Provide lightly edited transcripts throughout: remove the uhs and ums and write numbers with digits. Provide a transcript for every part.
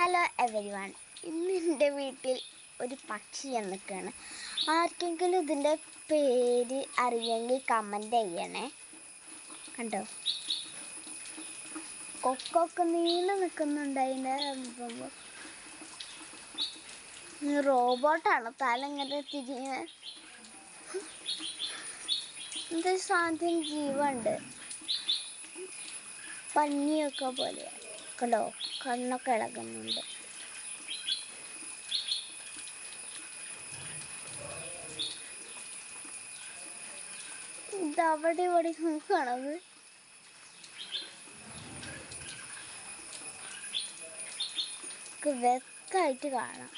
Hello everyone, ഇന്ന് എൻ്റെ വീട്ടിൽ ഒരു പക്ഷി നിൽക്കുകയാണ്. ആർക്കെങ്കിലും ഇതിൻ്റെ പേര് അറിയെങ്കിൽ കമൻ്റ് ചെയ്യണേ. കണ്ടോ, കൊക്കൊക്കെ നീണ്ടു നിൽക്കുന്നുണ്ട്. അതിൻ്റെ റോബോട്ടാണ്, തല ഇങ്ങനെ തിരിഞ്ഞ് എന്താ സാധനം ജീവുണ്ട്. പന്നിയൊക്കെ പോലെ കണ്ടോ, കണ്ണൊക്കെ ഇളകുന്നുണ്ട്. ഇതവിടെ ഇവിടെ നോക്കണത്. വ്യക്തമായിട്ട് കാണാം.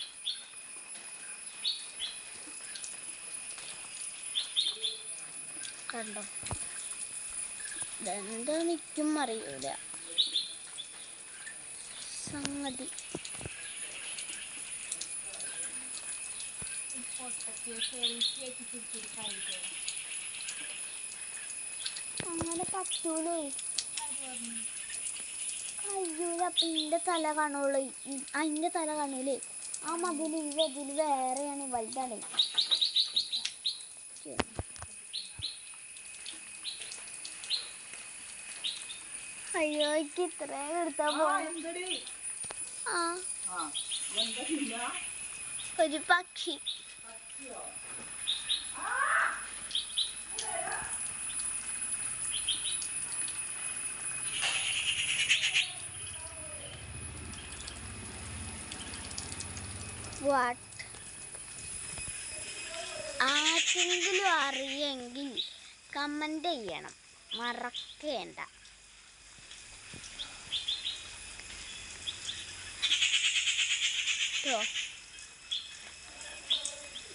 കണ്ടോ, ഇതെന്താ നിൽക്കും അറിയൂല സംഗതി. അങ്ങനെ പറ്റൂലേ, കഴിയൂല. അപ്പം ഇതിൻ്റെ തല കാണുള്ളൂ, അതിൻ്റെ തല കാണൂലേ. ആ മതിൽ ഇതിൽ വേറെയാണ്, വലുതാണ്. അയ്യോ, എനിക്ക് ഇത്രയും എടുത്താ ഒരു പക്ഷി. ആർക്കെങ്കിലും അറിയെങ്കിൽ കമൻ്റ് ചെയ്യണം, മറക്കേണ്ട.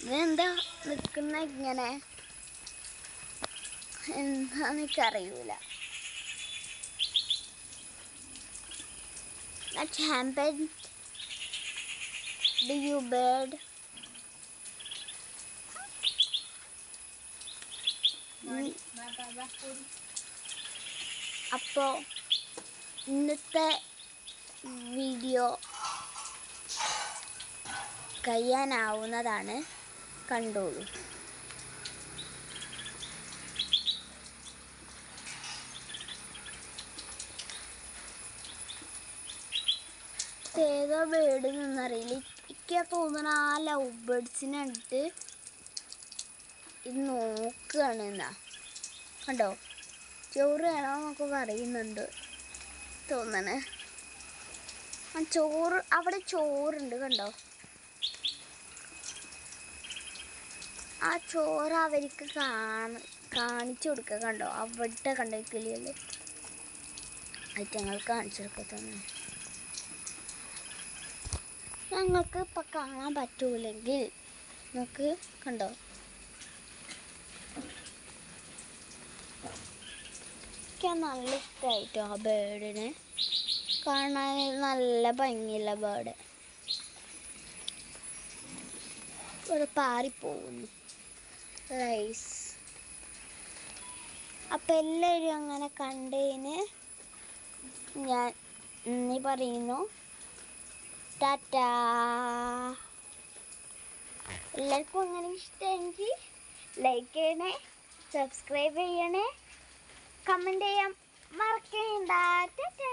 ഇതെന്താ നിൽക്കുന്ന ഇങ്ങനെ, എന്താന്ന് എനിക്കറിയൂല. What happened? Do you bird? അപ്പോൾ ഇന്നത്തെ വീഡിയോ കഴിയാനാവുന്നതാണ്, കണ്ടോളൂ. ഏതോ ബേർഡ് നിന്നറിയില്ല. എനിക്ക് തോന്നുന്ന ആ ലവ് ബേർഡ്സിനെ ഇട്ട് ഇത് നോക്കുകയാണ് എന്നാ. കണ്ടോ, ചോറ് വേണോ എന്നൊക്കെ പറയുന്നുണ്ട് തോന്നണേ. ആ ചോറ്, അവിടെ ചോറുണ്ട് കണ്ടോ. ആ ചോറ് അവർക്ക് കാണിച്ചു കൊടുക്കുക. കണ്ടോ, അവിടെ കണ്ടോ കിളിയല്ലേ, ഐറ്റങ്ങൾ കാണിച്ചു കൊടുക്കുക തന്നെ. ഞങ്ങൾക്ക് ഇപ്പം കാണാൻ പറ്റൂലെങ്കിൽ നമുക്ക് കണ്ടോ, എനിക്ക് നല്ല ഇഷ്ടമായിട്ടോ ആ ബേർഡിനെ കാണാൻ. നല്ല ഭംഗിയുള്ള ബേർഡ്. ഇവിടെ പാറിപ്പോകുന്നു റൈസ്. അപ്പം എല്ലാവരും അങ്ങനെ കണ്ടതിന് ഞാൻ നന്ദി പറയുന്നു. ടാറ്റാ. എല്ലാവർക്കും അങ്ങനെ ഇഷ്ടമെങ്കിൽ ലൈക്ക് ചെയ്യണേ, സബ്സ്ക്രൈബ് ചെയ്യണേ, കമൻറ്റ് ചെയ്യാൻ മറക്കണ്ട. ടാറ്റാ.